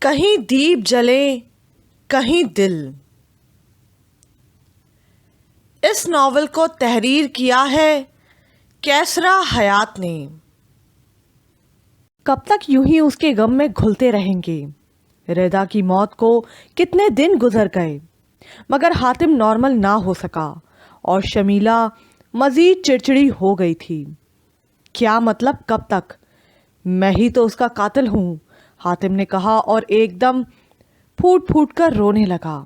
کہیں دیپ جلے کہیں دل۔ اس ناول کو تحریر کیا ہے کیسرا حیات نے۔ کب تک یوں ہی اس کے غم میں گھلتے رہیں گے؟ ردا کی موت کو کتنے دن گزر گئے مگر حاتم نارمل نہ ہو سکا اور شمیلہ مزید چڑچڑی ہو گئی تھی۔ کیا مطلب کب تک؟ میں ہی تو اس کا قاتل ہوں، حاتم نے کہا اور ایک دم پھوٹ پھوٹ کر رونے لگا۔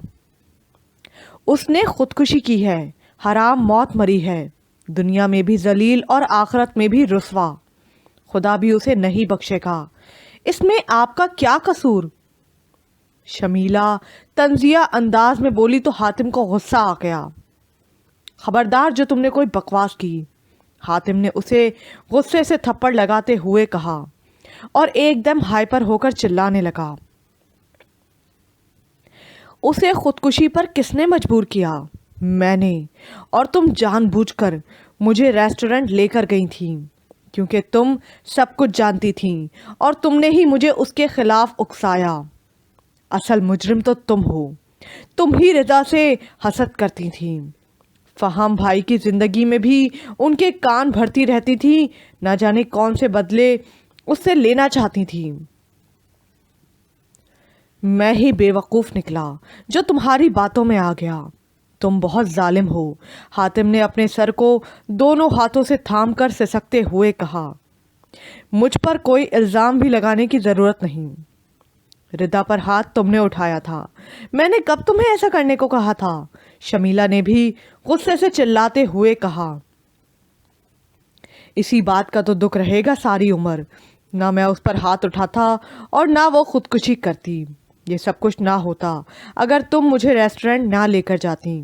اس نے خودکشی کی ہے، حرام موت مری ہے، دنیا میں بھی ذلیل اور آخرت میں بھی رسوا، خدا بھی اسے نہیں بخشے گا۔ اس میں آپ کا کیا قصور؟ شمیلہ طنزیہ انداز میں بولی تو حاتم کو غصہ آ گیا۔ خبردار جو تم نے کوئی بکواس کی، حاتم نے اسے غصے سے تھپڑ لگاتے ہوئے کہا اور ایک دم ہائپر ہو کر چلانے لگا۔ اسے خودکشی پر کس نے مجبور کیا؟ میں نے، اور تم جان بوجھ کر مجھے ریسٹورنٹ لے کر گئی تھی کیونکہ تم سب کچھ جانتی تھیں اور تم نے ہی مجھے اس کے خلاف اکسایا۔ اصل مجرم تو تم ہو، تم ہی رضا سے حسد کرتی تھیں۔ فہم بھائی کی زندگی میں بھی ان کے کان بھرتی رہتی تھی، نہ جانے کون سے بدلے اس سے لینا چاہتی تھی۔ میں ہی بے وقوف نکلا جو تمہاری باتوں میں آ گیا۔ تم بہت ظالم ہو، حاتم نے اپنے سر کو دونوں ہاتھوں سے تھام کر سسکتے ہوئے کہا۔ مجھ پر کوئی الزام بھی لگانے کی ضرورت نہیں، ردا پر ہاتھ تم نے اٹھایا تھا، میں نے کب تمہیں ایسا کرنے کو کہا تھا؟ شمیلہ نے بھی غصے سے چلاتے ہوئے کہا۔ اسی بات کا تو دکھ رہے گا ساری عمر، نہ میں اس پر ہاتھ اٹھاتا اور نہ وہ خودکشی کرتی۔ یہ سب کچھ نہ ہوتا اگر تم مجھے ریسٹورنٹ نہ لے کر جاتی۔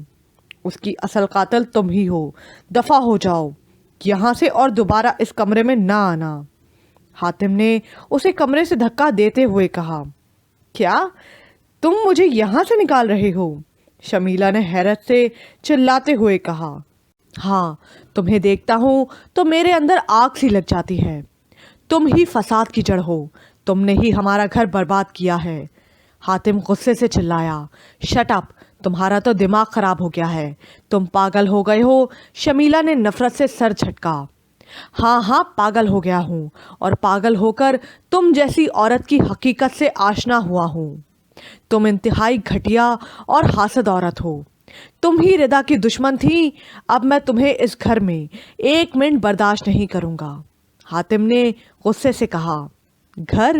اس کی اصل قاتل تم ہی ہو، دفع ہو جاؤ یہاں سے اور دوبارہ اس کمرے میں نہ آنا۔ حاتم نے اسے کمرے سے دھکا دیتے ہوئے کہا۔ کیا تم مجھے یہاں سے نکال رہے ہو؟ شمیلہ نے حیرت سے چلاتے ہوئے کہا۔ ہاں، تمہیں دیکھتا ہوں تو میرے اندر آگ سی لگ جاتی ہے۔ تم ہی فساد کی جڑ ہو، تم نے ہی ہمارا گھر برباد کیا ہے۔ حاتم غصے سے چلایا۔ شٹ اپ، تمہارا تو دماغ خراب ہو گیا ہے، تم پاگل ہو گئے ہو۔ شمیلہ نے نفرت سے سر جھٹکا۔ ہاں پاگل ہو گیا ہوں، اور پاگل ہو کر تم جیسی عورت کی حقیقت سے آشنا ہوا ہوں۔ تم انتہائی گھٹیا اور حاسد عورت ہو، تم ہی ردا کی دشمن تھی۔ اب میں تمہیں اس گھر میں ایک منٹ برداشت نہیں کروں گا، حاتم نے غصے سے کہا۔ گھر؟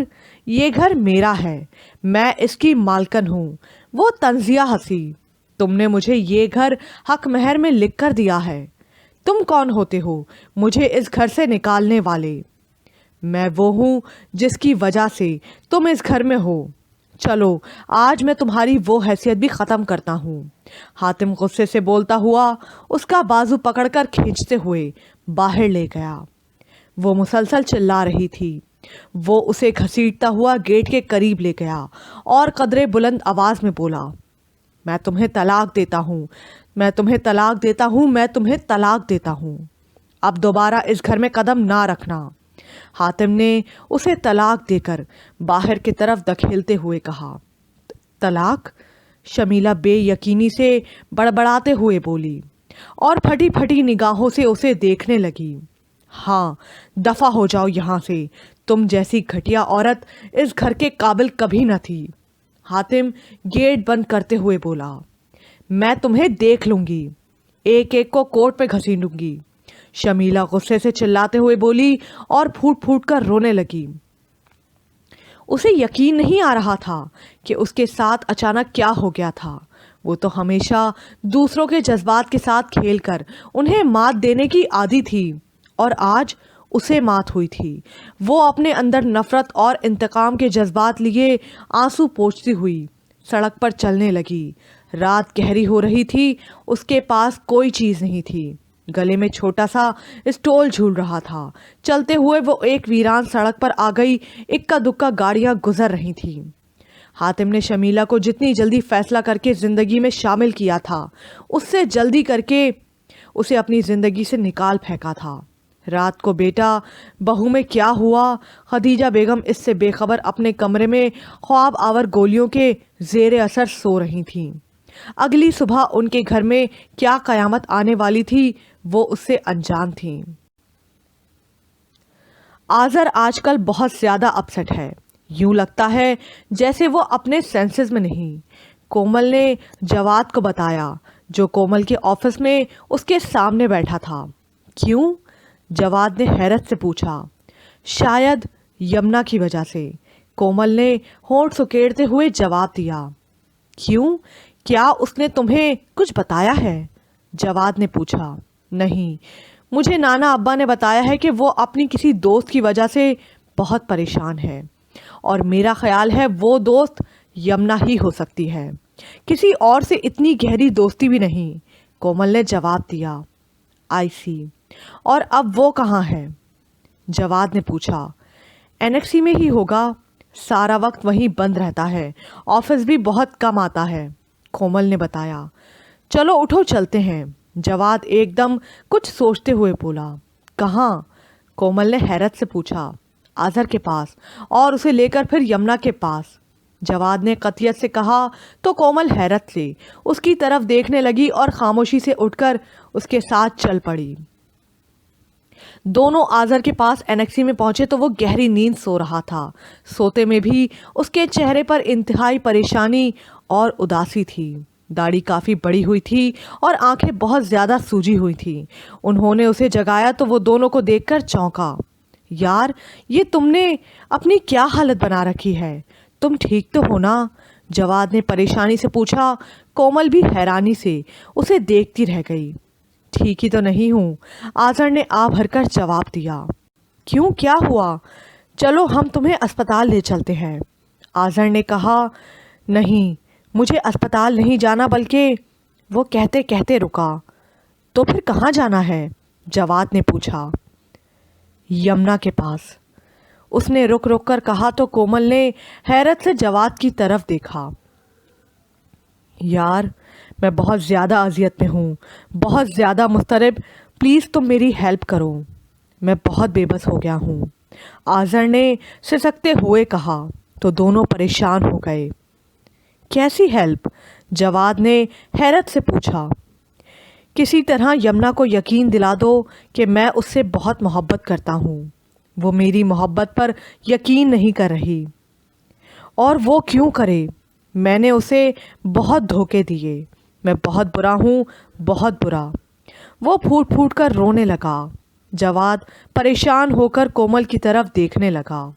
یہ گھر میرا ہے، میں اس کی مالکن ہوں۔ وہ طنزیہ ہنسی۔ تم نے مجھے یہ گھر حق مہر میں لکھ کر دیا ہے۔ تم کون ہوتے ہو مجھے اس گھر سے نکالنے والے؟ میں وہ ہوں جس کی وجہ سے تم اس گھر میں ہو۔ چلو آج میں تمہاری وہ حیثیت بھی ختم کرتا ہوں۔ حاتم غصے سے بولتا ہوا اس کا بازو پکڑ کر کھینچتے ہوئے باہر لے گیا۔ وہ مسلسل چلا رہی تھی۔ وہ اسے گھسیٹتا ہوا گیٹ کے قریب لے گیا اور قدرے بلند آواز میں بولا، میں تمہیں طلاق دیتا ہوں، میں تمہیں طلاق دیتا ہوں، میں تمہیں طلاق دیتا ہوں۔ اب دوبارہ اس گھر میں قدم نہ رکھنا۔ حاتم نے اسے طلاق دے کر باہر کی طرف دھکیلتے ہوئے کہا۔ طلاق؟ شمیلہ بے یقینی سے بڑبڑاتے ہوئے بولی اور پھٹی پھٹی نگاہوں سے اسے دیکھنے لگی۔ ہاں، دفع ہو جاؤ یہاں سے، تم جیسی گھٹیا عورت اس گھر کے قابل کبھی نہ تھی۔ حاتم گیٹ بند کرتے ہوئے بولا، میں تمہیں دیکھ لوں گی، ایک ایک کو کوٹ پہ گھسیٹوں گی۔ شمیلہ غصے سے چلاتے ہوئے بولی اور پھوٹ پھوٹ کر رونے لگی۔ اسے یقین نہیں آ رہا تھا کہ اس کے ساتھ اچانک کیا ہو گیا تھا۔ وہ تو ہمیشہ دوسروں کے جذبات کے ساتھ کھیل کر انہیں مات دینے کی عادی تھی، اور آج اسے مات ہوئی تھی۔ وہ اپنے اندر نفرت اور انتقام کے جذبات لیے آنسو پوچھتی ہوئی سڑک پر چلنے لگی۔ رات گہری ہو رہی تھی، اس کے پاس کوئی چیز نہیں تھی، گلے میں چھوٹا سا اسٹول جھول رہا تھا۔ چلتے ہوئے وہ ایک ویران سڑک پر آ گئی، اکا دکا گاڑیاں گزر رہی تھیں۔ حاتم نے شمیلہ کو جتنی جلدی فیصلہ کر کے زندگی میں شامل کیا تھا، اس سے جلدی کر کے اسے اپنی زندگی سے نکال پھینکا تھا۔ رات کو بیٹا بہو میں کیا ہوا، خدیجہ بیگم اس سے بے خبر اپنے کمرے میں خواب آور گولیوں کے زیر اثر سو رہی تھیں۔ اگلی صبح ان کے گھر میں کیا قیامت آنے والی تھی وہ اس سے انجان تھیں۔ آذر آج کل بہت زیادہ اپسٹ ہے، یوں لگتا ہے جیسے وہ اپنے سینسز میں نہیں، کومل نے جواد کو بتایا، جو کومل کے آفس میں اس کے سامنے بیٹھا تھا۔ کیوں؟ جواد نے حیرت سے پوچھا۔ شاید یمنا کی وجہ سے، کومل نے ہونٹ سکیڑتے ہوئے جواب دیا۔ کیوں؟ کیا اس نے تمہیں کچھ بتایا ہے؟ جواد نے پوچھا۔ نہیں، مجھے نانا ابا نے بتایا ہے کہ وہ اپنی کسی دوست کی وجہ سے بہت پریشان ہے، اور میرا خیال ہے وہ دوست یمنا ہی ہو سکتی ہے، کسی اور سے اتنی گہری دوستی بھی نہیں، کومل نے جواب دیا۔ آئی سی، اور اب وہ کہاں ہے؟ جواد نے پوچھا۔ انیکسی میں ہی ہوگا، سارا وقت وہیں بند رہتا ہے، آفس بھی بہت کم آتا ہے، کومل نے بتایا۔ چلو اٹھو چلتے ہیں، جواد ایک دم کچھ سوچتے ہوئے بولا۔ کہاں؟ کومل نے حیرت سے پوچھا۔ آذر کے پاس، اور اسے لے کر پھر یمنا کے پاس، جواد نے قطعیت سے کہا تو کومل حیرت سے اس کی طرف دیکھنے لگی اور خاموشی سے اٹھ کر اس کے ساتھ چل پڑی۔ دونوں آذر کے پاس انیکسی میں پہنچے تو وہ گہری نیند سو رہا تھا۔ سوتے میں بھی اس کے چہرے پر انتہائی پریشانی اور اداسی تھی۔ داڑھی کافی بڑی ہوئی تھی اور آنکھیں بہت زیادہ سوجی ہوئی تھیں۔ انہوں نے اسے جگایا تو وہ دونوں کو دیکھ کر چونکا۔ یار، یہ تم نے اپنی کیا حالت بنا رکھی ہے؟ تم ٹھیک تو ہو نا؟ جواد نے پریشانی سے پوچھا۔ کومل بھی حیرانی سے اسے دیکھتی رہ گئی۔ ٹھیک ہی تو نہیں ہوں، آذر نے آ بھر کر جواب دیا۔ کیوں، کیا ہوا؟ چلو ہم تمہیں اسپتال لے چلتے ہیں، آذر نے کہا۔ نہیں، مجھے اسپتال نہیں جانا، بلکہ وہ کہتے کہتے رکا۔ تو پھر کہاں جانا ہے؟ جواد نے پوچھا۔ یمنا کے پاس، اس نے رک رک کر کہا تو کومل نے حیرت سے جواد کی طرف دیکھا۔ یار، میں بہت زیادہ اذیت میں ہوں، بہت زیادہ مضطرب، پلیز تم میری ہیلپ کرو، میں بہت بے بس ہو گیا ہوں، آذر نے سسکتے ہوئے کہا تو دونوں پریشان ہو گئے۔ کیسی ہیلپ؟ جواد نے حیرت سے پوچھا۔ کسی طرح یمنا کو یقین دلا دو کہ میں اس سے بہت محبت کرتا ہوں، وہ میری محبت پر یقین نہیں کر رہی۔ اور وہ کیوں کرے؟ میں نے اسے بہت دھوکے دیے، میں بہت برا ہوں، بہت برا۔ وہ پھوٹ پھوٹ کر رونے لگا۔ جواد پریشان ہو کر کومل کی طرف دیکھنے لگا۔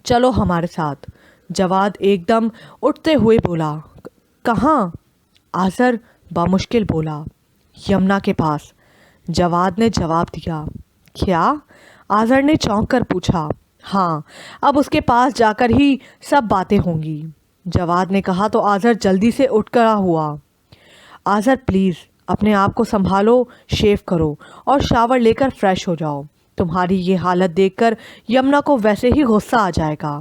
چلو ہمارے ساتھ، جواد ایک دم اٹھتے ہوئے بولا۔ کہاں؟ آذر بامشکل بولا۔ یمنا کے پاس، جواد نے جواب دیا۔ کیا؟ آذر نے چونک کر پوچھا۔ ہاں، اب اس کے پاس جا کر ہی سب باتیں ہوں گی، جواد نے کہا تو آذر جلدی سے اٹھ کھڑا ہوا۔ آذر پلیز اپنے آپ کو سنبھالو، شیو کرو اور شاور لے کر فریش ہو جاؤ، تمہاری یہ حالت دیکھ کر یمنا کو ویسے ہی غصہ آ جائے گا،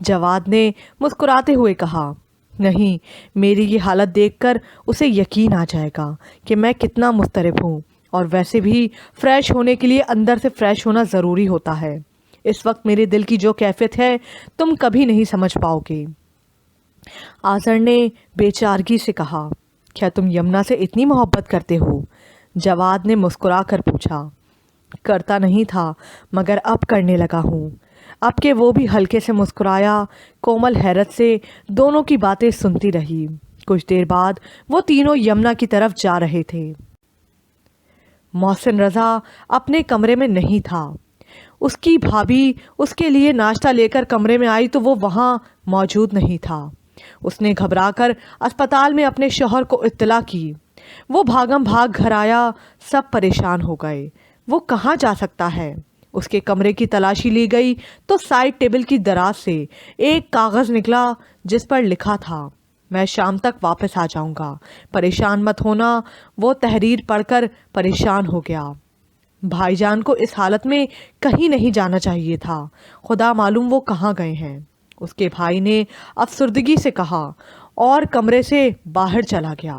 جواد نے مسکراتے ہوئے کہا۔ نہیں، میری یہ حالت دیکھ کر اسے یقین آ جائے گا کہ میں کتنا مضطرب ہوں، اور ویسے بھی فریش ہونے کے لیے اندر سے فریش ہونا ضروری ہوتا ہے۔ اس وقت میرے دل کی جو کیفیت ہے تم کبھی نہیں سمجھ پاؤ گے، آذر نے بے چارگی سے کہا۔ کیا تم یمنا سے اتنی محبت کرتے ہو؟ جواد نے مسکرا کر پوچھا۔ کرتا نہیں تھا، مگر اب کرنے لگا ہوں، اب کہ وہ بھی ہلکے سے مسکرایا۔ کومل حیرت سے دونوں کی باتیں سنتی رہی۔ کچھ دیر بعد وہ تینوں یمنا کی طرف جا رہے تھے۔ محسن رضا اپنے کمرے میں نہیں تھا۔ اس کی بھابھی اس کے لیے ناشتہ لے کر کمرے میں آئی تو وہ وہاں موجود نہیں تھا۔ اس نے گھبرا کر اسپتال میں اپنے شوہر کو اطلاع کی۔ وہ بھاگم بھاگ گھر آیا، سب پریشان ہو گئے۔ وہ کہاں جا سکتا ہے؟ اس کے کمرے کی تلاشی لی گئی تو سائڈ ٹیبل کی دراز سے ایک کاغذ نکلا جس پر لکھا تھا، میں شام تک واپس آ جاؤں گا، پریشان مت ہونا۔ وہ تحریر پڑھ کر پریشان ہو گیا۔ بھائی جان کو اس حالت میں کہیں نہیں جانا چاہیے تھا، خدا معلوم وہ کہاں گئے ہیں، اس کے بھائی نے افسردگی سے کہا اور کمرے سے باہر چلا گیا۔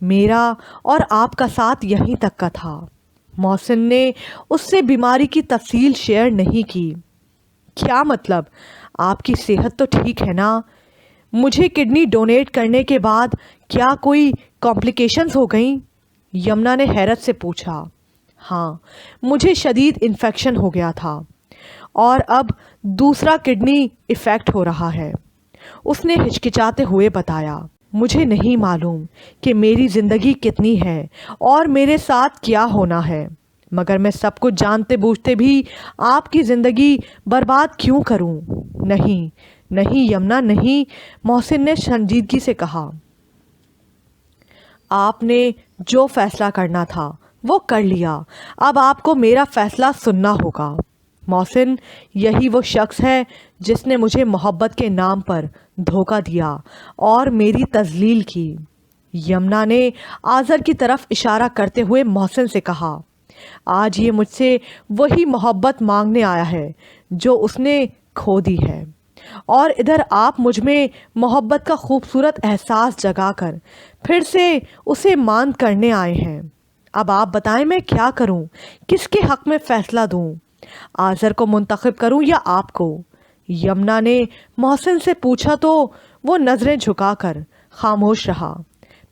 میرا اور آپ کا ساتھ یہیں تک کا تھا۔ محسن نے اس سے بیماری کی تفصیل شیئر نہیں کی۔ کیا مطلب؟ آپ کی صحت تو ٹھیک ہے نا؟ مجھے کڈنی ڈونیٹ کرنے کے بعد کیا کوئی کمپلیکیشنز ہو گئیں؟ یمنا نے حیرت سے پوچھا۔ ہاں، مجھے شدید انفیکشن ہو گیا تھا اور اب دوسرا کڈنی ایفیکٹ ہو رہا ہے، اس نے ہچکچاتے ہوئے بتایا۔ مجھے نہیں معلوم کہ میری زندگی کتنی ہے اور میرے ساتھ کیا ہونا ہے، مگر میں سب کچھ جانتے بوجھتے بھی آپ کی زندگی برباد کیوں کروں؟ نہیں نہیں یمنا نہیں، محسن نے سنجیدگی سے کہا۔ آپ نے جو فیصلہ کرنا تھا وہ کر لیا، اب آپ کو میرا فیصلہ سننا ہوگا۔ محسن، یہی وہ شخص ہے جس نے مجھے محبت کے نام پر دھوکہ دیا اور میری تذلیل کی۔ یمنا نے آذر کی طرف اشارہ کرتے ہوئے محسن سے کہا۔ آج یہ مجھ سے وہی محبت مانگنے آیا ہے جو اس نے کھو دی ہے، اور ادھر آپ مجھ میں محبت کا خوبصورت احساس جگا کر پھر سے اسے ماند کرنے آئے ہیں۔ اب آپ بتائیں میں کیا کروں، کس کے حق میں فیصلہ دوں؟ آذر کو منتخب کروں یا آپ کو؟ یمنا نے محسن سے پوچھا تو وہ نظریں جھکا کر خاموش رہا۔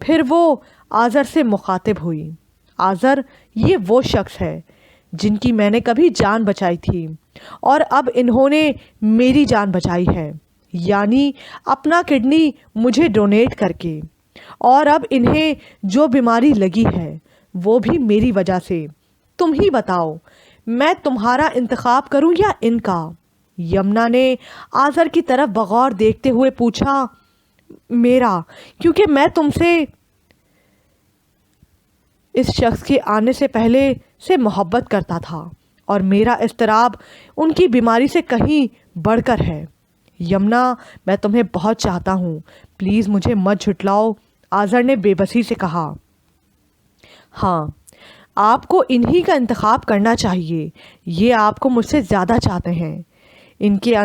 پھر وہ آذر سے مخاطب ہوئی۔ آذر، یہ وہ شخص ہے جن کی میں نے کبھی جان بچائی تھی اور اب انہوں نے میری جان بچائی ہے، یعنی اپنا کڈنی مجھے ڈونیٹ کر کے، اور اب انہیں جو بیماری لگی ہے وہ بھی میری وجہ سے۔ تم ہی بتاؤ، میں تمہارا انتخاب کروں یا ان کا؟ یمنا نے آذر کی طرف بغور دیکھتے ہوئے پوچھا۔ میرا، کیونکہ میں تم سے اس شخص کے آنے سے پہلے سے محبت کرتا تھا اور میرا اضطراب ان کی بیماری سے کہیں بڑھ کر ہے۔ یمنا، میں تمہیں بہت چاہتا ہوں، پلیز مجھے مت جھٹلاؤ، آذر نے بے بسی سے کہا۔ ہاں، آپ کو انہی کا انتخاب کرنا چاہیے، یہ آپ کو مجھ سے زیادہ چاہتے ہیں۔ ان کے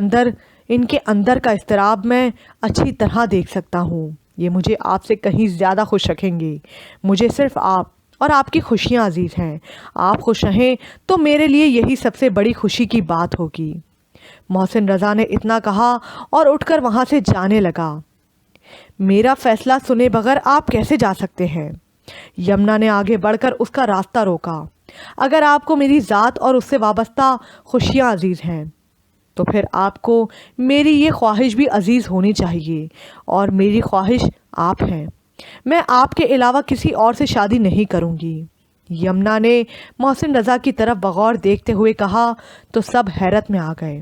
اندر کا اضطراب میں اچھی طرح دیکھ سکتا ہوں، یہ مجھے آپ سے کہیں زیادہ خوش رکھیں گے۔ مجھے صرف آپ اور آپ کی خوشیاں عزیز ہیں، آپ خوش رہیں تو میرے لیے یہی سب سے بڑی خوشی کی بات ہوگی۔ محسن رضا نے اتنا کہا اور اٹھ کر وہاں سے جانے لگا۔ میرا فیصلہ سنے بغیر آپ کیسے جا سکتے ہیں؟ یمنا نے آگے بڑھ کر اس کا راستہ روکا۔ اگر آپ کو میری ذات اور اس سے وابستہ خوشیاں عزیز ہیں تو پھر آپ کو میری یہ خواہش بھی عزیز ہونی چاہیے، اور میری خواہش آپ ہیں۔ میں آپ کے علاوہ کسی اور سے شادی نہیں کروں گی۔ یمنا نے محسن رضا کی طرف بغور دیکھتے ہوئے کہا تو سب حیرت میں آ گئے۔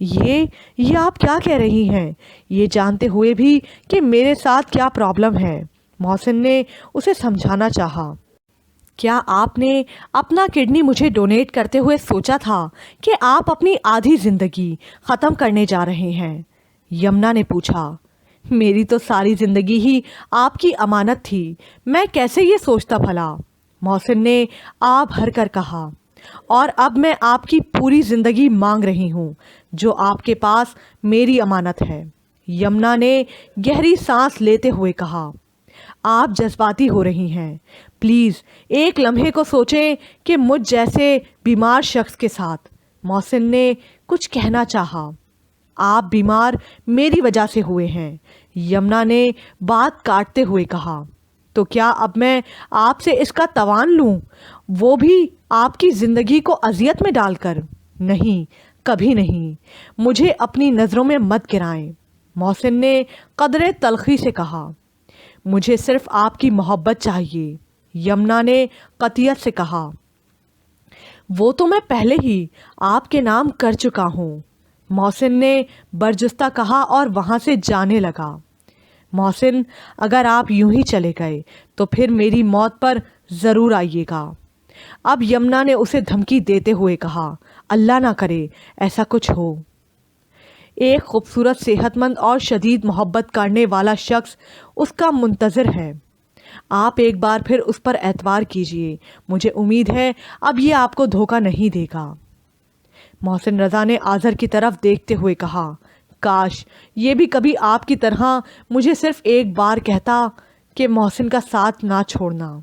یہ آپ کیا کہہ رہی ہیں، یہ جانتے ہوئے بھی کہ میرے ساتھ کیا پرابلم ہے؟ محسن نے اسے سمجھانا چاہا۔ کیا آپ نے اپنا کڈنی مجھے ڈونیٹ کرتے ہوئے سوچا تھا کہ آپ اپنی آدھی زندگی ختم کرنے جا رہے ہیں؟ یمنا نے پوچھا۔ میری تو ساری زندگی ہی آپ کی امانت تھی، میں کیسے یہ سوچتا بھلا؟ محسن نے آہ بھر کر کہا۔ اور اب میں آپ کی پوری زندگی مانگ رہی ہوں جو آپ کے پاس میری امانت ہے، یمنا نے گہری سانس لیتے ہوئے کہا۔ آپ جذباتی ہو رہی ہیں، پلیز ایک لمحے کو سوچیں کہ مجھ جیسے بیمار شخص کے ساتھ۔ محسن نے کچھ کہنا چاہا۔ آپ بیمار میری وجہ سے ہوئے ہیں، یمنا نے بات کاٹتے ہوئے کہا۔ تو کیا اب میں آپ سے اس کا تاوان لوں، وہ بھی آپ کی زندگی کو اذیت میں ڈال کر؟ نہیں، کبھی نہیں، مجھے اپنی نظروں میں مت گرائیں، محسن نے قدرے تلخی سے کہا۔ مجھے صرف آپ کی محبت چاہیے، یمنا نے قطعیت سے کہا۔ وہ تو میں پہلے ہی آپ کے نام کر چکا ہوں، محسن نے برجستہ کہا اور وہاں سے جانے لگا۔ محسن، اگر آپ یوں ہی چلے گئے تو پھر میری موت پر ضرور آئیے گا، اب یمنا نے اسے دھمکی دیتے ہوئے کہا۔ اللہ نہ کرے ایسا کچھ ہو۔ ایک خوبصورت، صحت مند اور شدید محبت کرنے والا شخص اس کا منتظر ہے، آپ ایک بار پھر اس پر اعتبار کیجئے، مجھے امید ہے اب یہ آپ کو دھوکہ نہیں دے گا۔ محسن رضا نے آذر کی طرف دیکھتے ہوئے کہا۔ کاش یہ بھی کبھی آپ کی طرح مجھے صرف ایک بار کہتا کہ محسن کا ساتھ نہ چھوڑنا۔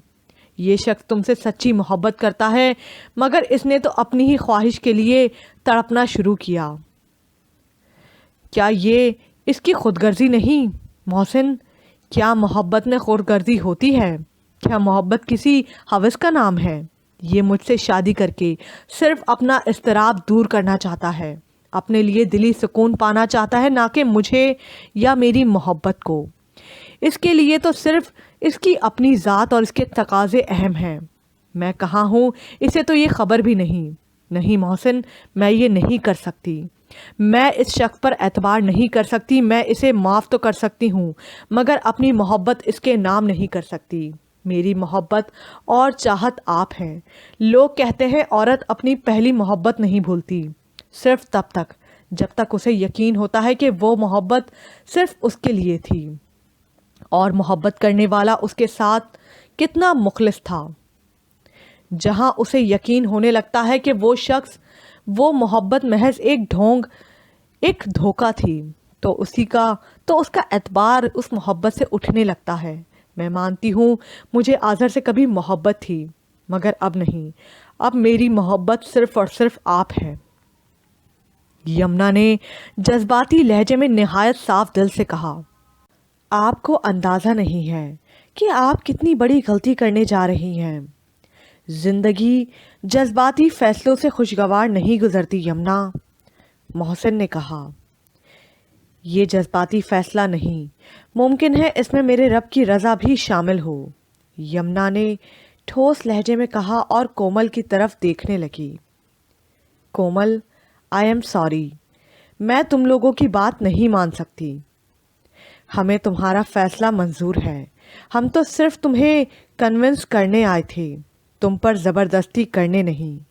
یہ شخص تم سے سچی محبت کرتا ہے، مگر اس نے تو اپنی ہی خواہش کے لیے تڑپنا شروع کیا۔ کیا یہ اس کی خود غرضی نہیں؟ محسن، کیا محبت میں خود غرضی ہوتی ہے؟ کیا محبت کسی ہوس کا نام ہے؟ یہ مجھ سے شادی کر کے صرف اپنا اضطراب دور کرنا چاہتا ہے، اپنے لیے دلی سکون پانا چاہتا ہے، نہ کہ مجھے یا میری محبت کو۔ اس کے لیے تو صرف اس کی اپنی ذات اور اس کے تقاضے اہم ہیں۔ میں کہاں ہوں اسے تو یہ خبر بھی نہیں۔ نہیں محسن، میں یہ نہیں کر سکتی۔ میں اس شخص پر اعتبار نہیں کر سکتی۔ میں اسے معاف تو کر سکتی ہوں، مگر اپنی محبت اس کے نام نہیں کر سکتی۔ میری محبت اور چاہت آپ ہیں۔ لوگ کہتے ہیں عورت اپنی پہلی محبت نہیں بھولتی، صرف تب تک جب تک اسے یقین ہوتا ہے کہ وہ محبت صرف اس کے لیے تھی اور محبت کرنے والا اس کے ساتھ کتنا مخلص تھا۔ جہاں اسے یقین ہونے لگتا ہے کہ وہ شخص، وہ محبت محض ایک دھوکہ تھی، تو اس کا اعتبار اس محبت سے اٹھنے لگتا ہے۔ میں مانتی ہوں مجھے آذر سے کبھی محبت تھی، مگر اب نہیں۔ اب میری محبت صرف اور صرف آپ ہے۔ یمنا نے جذباتی لہجے میں نہایت صاف دل سے کہا، آپ کو اندازہ نہیں ہے کہ آپ کتنی بڑی غلطی کرنے جا رہی ہیں۔ زندگی جذباتی فیصلوں سے خوشگوار نہیں گزرتی یمنا۔ محسن نے کہا، یہ جذباتی فیصلہ نہیں، ممکن ہے اس میں میرے رب کی رضا بھی شامل ہو، یمنا نے ٹھوس لہجے میں کہا اور کومل کی طرف دیکھنے لگی۔ کومل، آئی ایم سوری، میں تم لوگوں کی بات نہیں مان سکتی۔ ہمیں تمہارا فیصلہ منظور ہے، ہم تو صرف تمہیں کنونس کرنے آئے تھے، تم پر زبردستی کرنے نہیں۔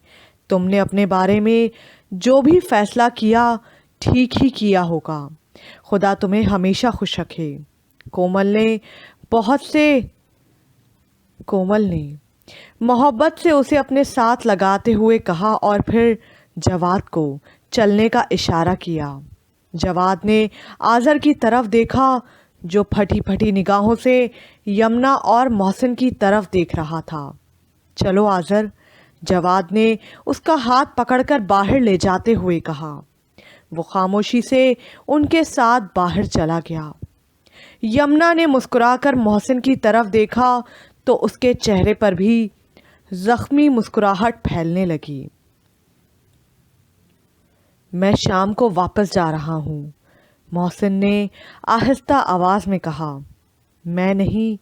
تم نے اپنے بارے میں جو بھی فیصلہ کیا ٹھیک ہی کیا ہوگا، خدا تمہیں ہمیشہ خوش رکھے۔ کومل نے محبت سے اسے اپنے ساتھ لگاتے ہوئے کہا اور پھر جواد کو چلنے کا اشارہ کیا۔ جواد نے آذر کی طرف دیکھا جو پھٹی پھٹی نگاہوں سے یمنا اور محسن کی طرف دیکھ رہا تھا۔ چلو آذر، جواد نے اس کا ہاتھ پکڑ کر باہر لے جاتے ہوئے کہا۔ وہ خاموشی سے ان کے ساتھ باہر چلا گیا۔ یمنا نے مسکرا کر محسن کی طرف دیکھا تو اس کے چہرے پر بھی زخمی مسکراہٹ پھیلنے لگی۔ میں شام کو واپس جا رہا ہوں، محسن نے آہستہ آواز میں کہا۔ میں نہیں،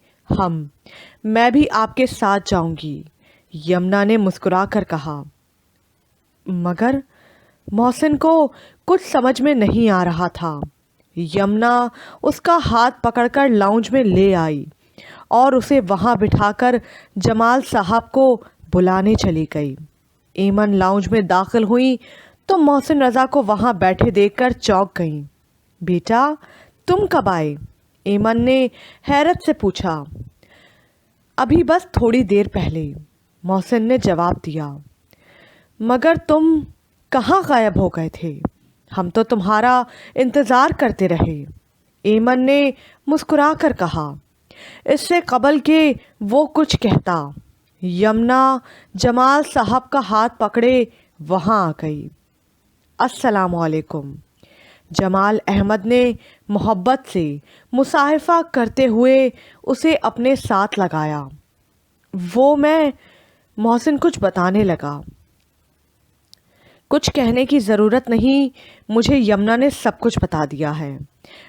میں بھی آپ کے ساتھ جاؤں گی، یمنا نے مسکرا کر کہا۔ مگر محسن کو کچھ سمجھ میں نہیں آ رہا تھا۔ یمنا اس کا ہاتھ پکڑ کر لاؤنج میں لے آئی اور اسے وہاں بٹھا کر جمال صاحب کو بلانے چلی گئی۔ ایمن لاؤنج میں داخل ہوئی تو محسن رضا کو وہاں بیٹھے دیکھ کر چونک گئیں۔ بیٹا، تم کب آئے؟ ایمن نے حیرت سے پوچھا۔ ابھی بس تھوڑی دیر پہلے، محسن نے جواب دیا۔ مگر تم کہاں غائب ہو گئے تھے؟ ہم تو تمہارا انتظار کرتے رہے، ایمن نے مسکرا کر کہا۔ اس سے قبل کہ وہ کچھ کہتا، یمنا جمال صاحب کا ہاتھ پکڑے وہاں آ گئی۔ السلام علیکم، جمال احمد نے محبت سے مصافحہ کرتے ہوئے اسے اپنے ساتھ لگایا۔ محسن کچھ بتانے لگا۔ کچھ کہنے کی ضرورت نہیں، مجھے یمنا نے سب کچھ بتا دیا ہے۔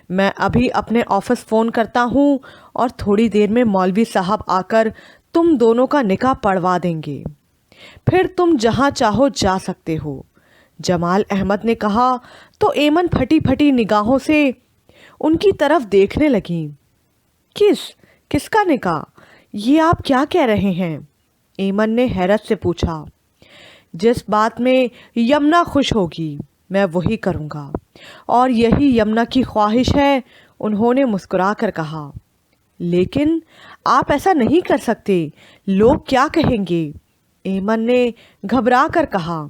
میں ابھی اپنے آفس فون کرتا ہوں اور تھوڑی دیر میں مولوی صاحب آ کر تم دونوں کا نکاح پڑھوا دیں گے، پھر تم جہاں چاہو جا سکتے ہو، جمال احمد نے کہا تو ایمن پھٹی پھٹی نگاہوں سے ان کی طرف دیکھنے لگیں۔ کس کا نکاح؟ یہ آپ کیا کہہ رہے ہیں؟ ایمن نے حیرت سے پوچھا۔ جس بات میں یمنا خوش ہوگی میں وہی کروں گا، اور یہی یمنا کی خواہش ہے، انہوں نے مسکرا کر کہا۔ لیکن آپ ایسا نہیں کر سکتے، لوگ کیا کہیں گے؟ ایمن نے گھبرا کر کہا۔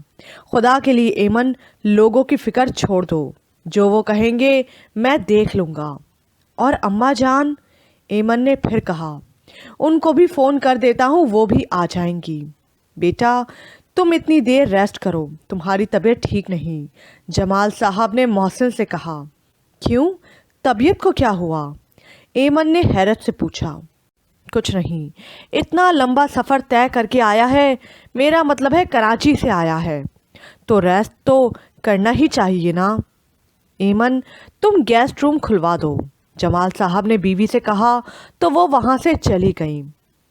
خدا کے لیے ایمن، لوگوں کی فکر چھوڑ دو، جو وہ کہیں گے میں دیکھ لوں گا۔ اور اماں جان، ایمن نے پھر کہا، ان کو بھی فون کر دیتا ہوں، وہ بھی آ جائیں گی۔ بیٹا تم اتنی دیر ریسٹ کرو، تمہاری طبیعت ٹھیک نہیں، جمال صاحب نے محسن سے کہا۔ کیوں؟ طبیعت کو کیا ہوا؟ ایمن نے حیرت سے پوچھا۔ کچھ نہیں، اتنا لمبا سفر طے کر کے آیا ہے، میرا مطلب ہے کراچی سے آیا ہے، تو ریسٹ تو کرنا ہی چاہیے نا۔ ایمن تم گیسٹ روم کھلوا دو، جمال صاحب نے بیوی سے کہا تو وہ وہاں سے چلی گئیں۔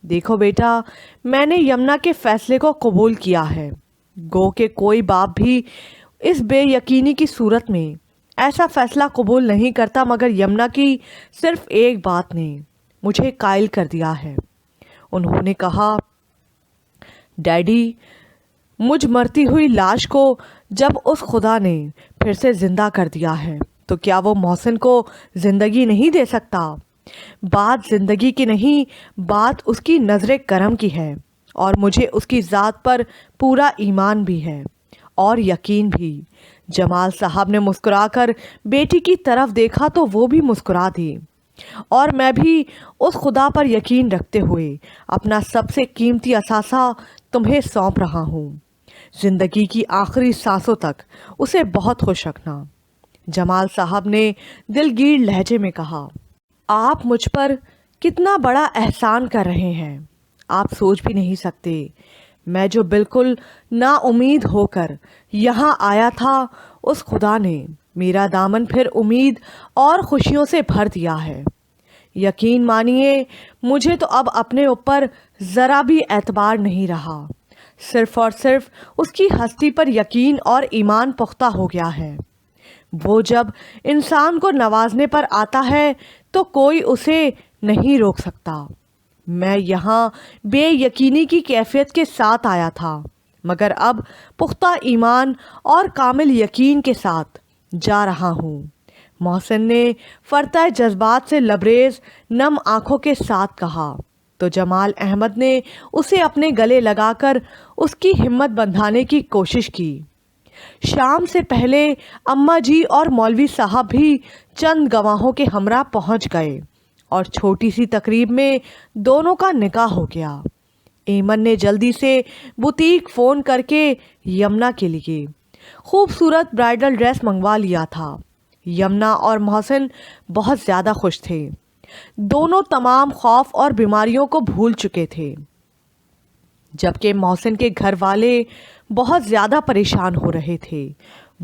دیکھو بیٹا، میں نے یمنا کے فیصلے کو قبول کیا ہے، گو کہ کوئی باپ بھی اس بے یقینی کی صورت میں ایسا فیصلہ قبول نہیں کرتا، مگر یمنا کی صرف ایک بات نے مجھے قائل کر دیا ہے۔ انہوں نے کہا، ڈیڈی مجھ مرتی ہوئی لاش کو جب اس خدا نے پھر سے زندہ کر دیا ہے تو کیا وہ محسن کو زندگی نہیں دے سکتا؟ بات زندگی کی نہیں، بات اس کی نظر کرم کی ہے، اور مجھے اس کی ذات پر پورا ایمان بھی ہے اور یقین بھی۔ جمال صاحب نے مسکرا کر بیٹی کی طرف دیکھا تو وہ بھی مسکرا دی۔ اور میں بھی اس خدا پر یقین رکھتے ہوئے اپنا سب سے قیمتی اثاثہ تمہیں سونپ رہا ہوں، زندگی کی آخری سانسوں تک اسے بہت خوش رکھنا۔ جمال صاحب نے دلگیر لہجے میں کہا، آپ مجھ پر کتنا بڑا احسان کر رہے ہیں، آپ سوچ بھی نہیں سکتے۔ میں جو بالکل نا امید ہو کر یہاں آیا تھا، اس خدا نے میرا دامن پھر امید اور خوشیوں سے بھر دیا ہے۔ یقین مانیے، مجھے تو اب اپنے اوپر ذرا بھی اعتبار نہیں رہا، صرف اور صرف اس کی ہستی پر یقین اور ایمان پختہ ہو گیا ہے۔ وہ جب انسان کو نوازنے پر آتا ہے تو کوئی اسے نہیں روک سکتا۔ میں یہاں بے یقینی کی کیفیت کے ساتھ آیا تھا، مگر اب پختہ ایمان اور کامل یقین کے ساتھ جا رہا ہوں۔ محسن نے فرطۂ جذبات سے لبریز نم آنکھوں کے ساتھ کہا تو جمال احمد نے اسے اپنے گلے لگا کر اس کی ہمت بندھانے کی کوشش کی۔ شام سے پہلے اماں جی اور مولوی صاحب بھی چند گواہوں کے ہمراہ پہنچ گئے اور چھوٹی سی تقریب میں دونوں کا نکاح ہو گیا۔ ایمن نے جلدی سے بوتیک فون کر کے یمنا کے لیے خوبصورت برائڈل ڈریس منگوا لیا تھا۔ یمنا اور محسن بہت زیادہ خوش تھے، دونوں تمام خوف اور بیماریوں کو بھول چکے تھے، جبکہ محسن کے گھر والے بہت زیادہ پریشان ہو رہے تھے۔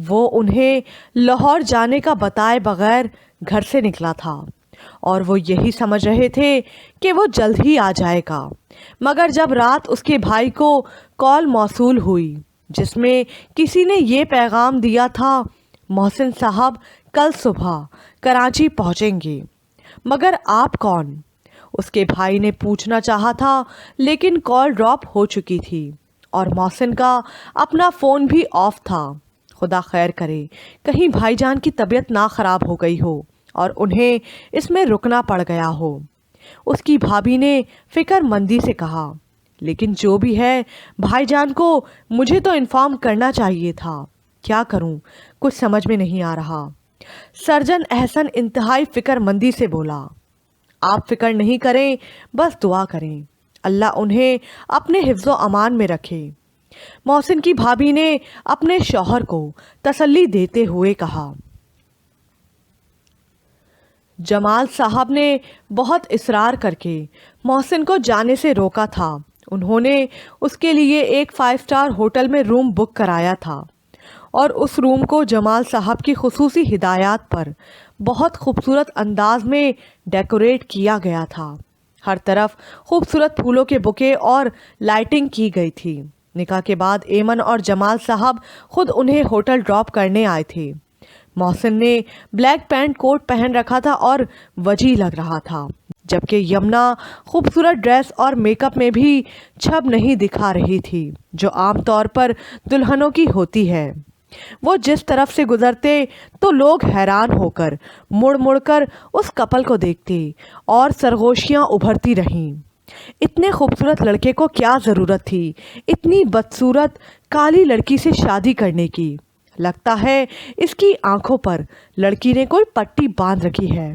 وہ انہیں لاہور جانے کا بتائے بغیر گھر سے نکلا تھا اور وہ یہی سمجھ رہے تھے کہ وہ جلد ہی آ جائے گا، مگر جب رات اس کے بھائی کو کال موصول ہوئی جس میں کسی نے یہ پیغام دیا تھا، محسن صاحب کل صبح کراچی پہنچیں گے، مگر آپ کون؟ اس کے بھائی نے پوچھنا چاہا تھا لیکن کال ڈراپ ہو چکی تھی اور محسن کا اپنا فون بھی آف تھا۔ خدا خیر کرے کہیں بھائی جان کی طبیعت نہ خراب ہو گئی ہو اور انہیں اس میں رکنا پڑ گیا ہو، اس کی بھابھی نے فکر مندی سے کہا۔ لیکن جو بھی ہے، بھائی جان کو مجھے تو انفارم کرنا چاہیے تھا، کیا کروں کچھ سمجھ میں نہیں آ رہا۔ سرجن احسن انتہائی فکر مندی سے بولا، آپ فکر نہیں کریں، بس دعا کریں، اللہ انہیں اپنے حفظ و امان میں رکھے۔ محسن کی بھابھی نے اپنے شوہر کو تسلی دیتے ہوئے کہا۔ جمال صاحب نے بہت اصرار کر کے محسن کو جانے سے روکا تھا۔ انہوں نے اس کے لیے ایک 5 اسٹار ہوٹل میں روم بک کرایا تھا اور اس روم کو جمال صاحب کی خصوصی ہدایات پر بہت خوبصورت انداز میں ڈیکوریٹ کیا گیا تھا۔ ہر طرف خوبصورت پھولوں کے بکے اور لائٹنگ کی گئی تھی۔ نکاح کے بعد ایمن اور جمال صاحب خود انہیں ہوٹل ڈراپ کرنے آئے تھے۔ محسن نے بلیک پینٹ کوٹ پہن رکھا تھا اور وجیح لگ رہا تھا، جبکہ یمنا خوبصورت ڈریس اور میک اپ میں بھی چھب نہیں دکھا رہی تھی جو عام طور پر دلہنوں کی ہوتی ہے۔ وہ جس طرف سے گزرتے تو لوگ حیران ہو کر مڑ مڑ کر اس کپل کو دیکھتے اور سرگوشیاں ابھرتی رہیں۔ اتنے خوبصورت لڑکے کو کیا ضرورت تھی اتنی بدصورت کالی لڑکی سے شادی کرنے کی؟ لگتا ہے اس کی آنکھوں پر لڑکی نے کوئی پٹی باندھ رکھی ہے۔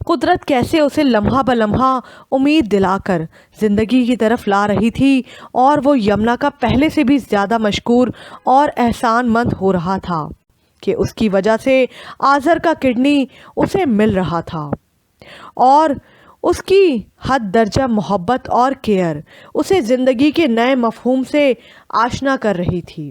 قدرت کیسے اسے لمحہ بلمحہ امید دلا کر زندگی کی طرف لا رہی تھی، اور وہ یمنا کا پہلے سے بھی زیادہ مشکور اور احسان مند ہو رہا تھا کہ اس کی وجہ سے آذر کا کڈنی اسے مل رہا تھا، اور اس کی حد درجہ محبت اور کیئر اسے زندگی کے نئے مفہوم سے آشنا کر رہی تھی۔